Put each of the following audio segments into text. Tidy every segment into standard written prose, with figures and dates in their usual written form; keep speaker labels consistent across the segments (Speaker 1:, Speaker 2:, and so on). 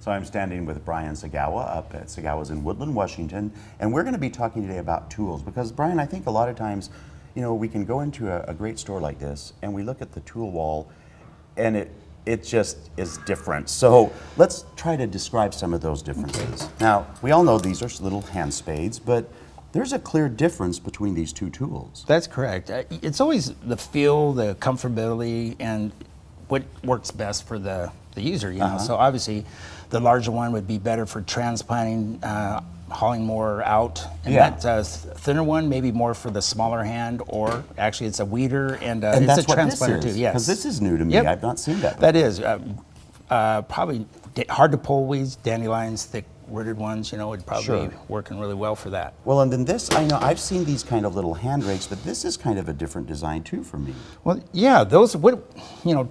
Speaker 1: So I'm standing with Brian Tsugawa up at Tsugawa's in Woodland, Washington, and we're going to be talking today about tools because, Brian, I think a lot of times, you know, we can go into a great store like this and we look at the tool wall and it just is different. So let's try to describe some of those differences. Okay. Now, we all know these are little hand spades, but there's a clear difference between these two tools.
Speaker 2: That's correct. It's always the feel, the comfortability, and what works best for the user, you know. So obviously, the larger one would be better for transplanting, hauling more out, and that thinner one maybe more for the smaller hand, or actually it's a weeder and it's a transplanter too. Yes,
Speaker 1: because this is new to me. I've not seen that before.
Speaker 2: That is probably hard to pull weeds, dandelions, thick rooted ones, you know, would probably be working really well for that.
Speaker 1: Well, and then this, I know I've seen these kind of little hand rakes, but this is kind of a different design too for me.
Speaker 2: Well, yeah, those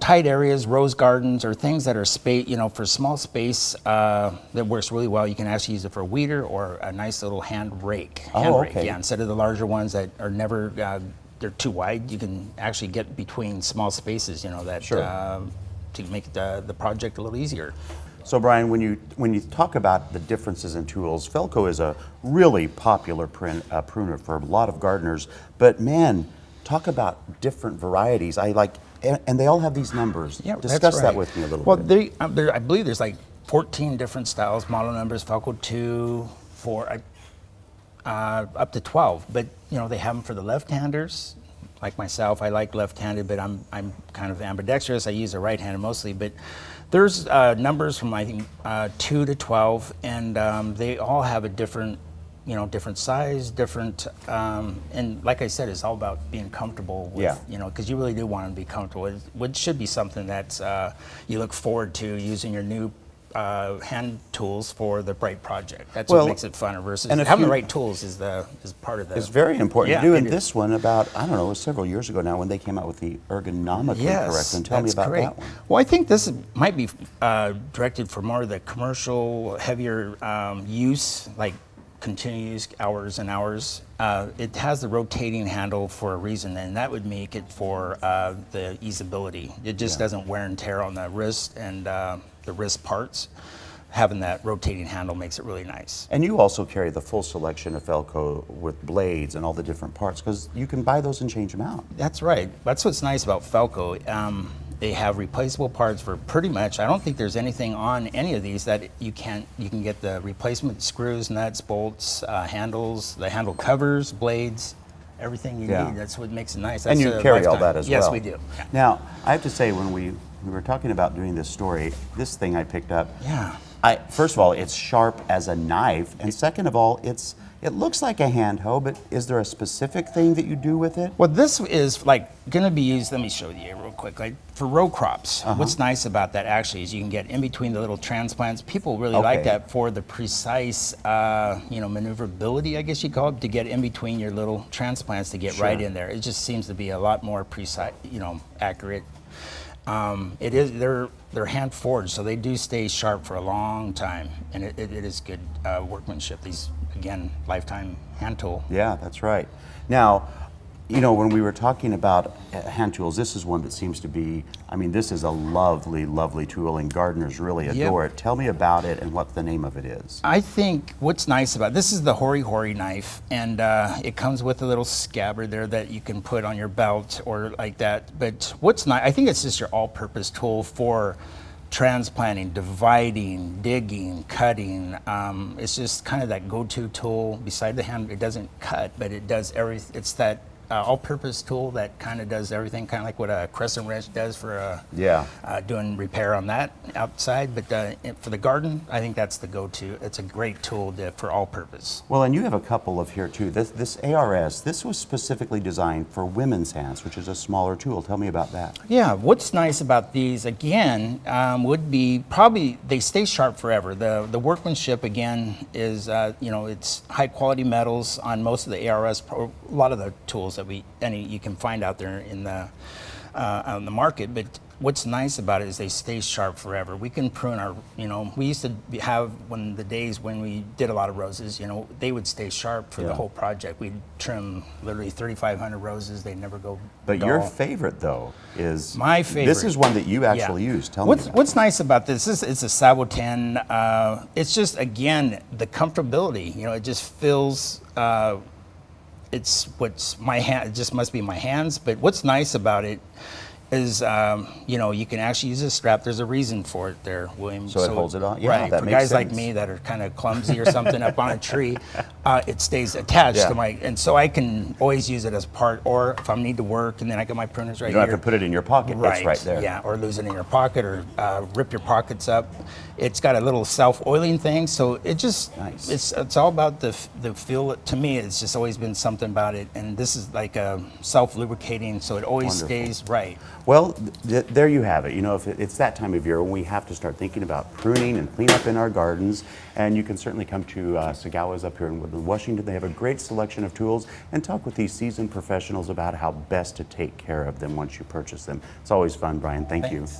Speaker 2: tight areas, rose gardens, or things that are space, you know, for small space that works really well. You can actually use it for a weeder or a nice little hand rake. Yeah, instead of the larger ones that are never they're too wide. You can actually get between small spaces, you know, that to make the project a little easier.
Speaker 1: So Brian, when you talk about the differences in tools, Felco is a really popular pruner for a lot of gardeners. But man, talk about different varieties. And they all have these numbers.
Speaker 2: Yeah,
Speaker 1: discuss that with me a little
Speaker 2: bit. Well, I believe there's like 14 different styles, model numbers, Felco 2, 4, up to 12. But you know, they have them for the left-handers. Like myself, I like left-handed, but I'm kind of ambidextrous. I use a right-handed mostly, but there's numbers from I think 2 to 12, and they all have a different, different size, different, and like I said, it's all about being comfortable with, because you really do want to be comfortable. It should be something that you look forward to using your new hand tools for the right project. That's what makes it fun versus having the right tools is part of the.
Speaker 1: It's very important. Doing this one about, I don't know, it was several years ago now when they came out with the ergonomically correct one. Tell me about that one.
Speaker 2: Well, I think this might be directed for more of the commercial, heavier use, like continuous hours and hours. It has the rotating handle for a reason, and that would make it for the easeability. It just doesn't wear and tear on the wrist and the wrist parts. Having that rotating handle makes it really nice.
Speaker 1: And you also carry the full selection of Felco with blades and all the different parts, because you can buy those and change them out.
Speaker 2: That's right. That's what's nice about Felco. They have replaceable parts for pretty much, I don't think there's anything on any of these that you can get the replacement screws, nuts, bolts, handles, the handle covers, blades, everything you need. That's what makes it nice. That's
Speaker 1: and you carry all that as well.
Speaker 2: Yes, we do.
Speaker 1: Now, I have to say, when we were talking about doing this story, this thing I picked up, first of all, it's sharp as a knife, and second of all, it looks like a hand hoe, but is there a specific thing that you do with it?
Speaker 2: Well, this is going to be used, let me show you real quick, like for row crops. What's nice about that actually is you can get in between the little transplants. People really like that for the precise, maneuverability, I guess you call it, to get in between your little transplants to get right in there. It just seems to be a lot more precise, accurate. They're hand forged, so they do stay sharp for a long time, and it is good workmanship. These, again, lifetime hand tool.
Speaker 1: Yeah, that's right. Now, when we were talking about hand tools, this is one that seems to be, this is a lovely, lovely tool, and gardeners really adore it. Tell me about it and what the name of it is.
Speaker 2: I think what's nice about this is the Hori Hori knife, and it comes with a little scabbard there that you can put on your belt or like that. But what's nice, I think it's just your all-purpose tool for transplanting, dividing, digging, cutting. It's just kind of that go-to tool beside the hand. It doesn't cut, but it does everything. It's that all-purpose tool that kind of does everything, kind of like what a crescent wrench does for doing repair on that outside. But for the garden, I think that's the go-to. It's a great tool for all-purpose.
Speaker 1: Well, and you have a couple of here too. This ARS, this was specifically designed for women's hands, which is a smaller tool. Tell me about that.
Speaker 2: Yeah, what's nice about these, again, would be probably they stay sharp forever. The workmanship, again, is, it's high-quality metals on most of the ARS, a lot of the tools that you can find out there in the on the market, but what's nice about it is they stay sharp forever. We can prune our, we used to have, when the days when we did a lot of roses, they would stay sharp for the whole project. We'd trim literally 3,500 roses. They'd never go
Speaker 1: But
Speaker 2: dull.
Speaker 1: your favorite, though, is...
Speaker 2: My favorite.
Speaker 1: This is one that you actually use. Tell me about
Speaker 2: What's nice about this is it's a Saboten. It's just, again, the comfortability. It just feels... it's what's my hand. It just must be my hands. But what's nice about it is, you can actually use a strap. There's a reason for it there, William.
Speaker 1: So it holds it on? Yeah,
Speaker 2: right.
Speaker 1: that
Speaker 2: For
Speaker 1: makes
Speaker 2: guys like
Speaker 1: sense.
Speaker 2: me that are kind of clumsy or something up on a tree, it stays attached to my, and so I can always use it as part, or if I need to work, and then I got my pruners right
Speaker 1: You don't
Speaker 2: here.
Speaker 1: have to put it in your pocket.
Speaker 2: Right.
Speaker 1: It's right there.
Speaker 2: Yeah, or lose it in your pocket, or rip your pockets up. It's got a little self-oiling thing, so it just,
Speaker 1: Nice.
Speaker 2: it's all about the feel. To me, it's just always been something about it, and this is like a self-lubricating, so it always
Speaker 1: Wonderful.
Speaker 2: stays right.
Speaker 1: Well, there you have it. If it's that time of year when we have to start thinking about pruning and cleanup in our gardens, and you can certainly come to Tsugawa's up here in Woodland, Washington. They have a great selection of tools, and talk with these seasoned professionals about how best to take care of them once you purchase them. It's always fun, Brian. Thank you.
Speaker 2: Thanks.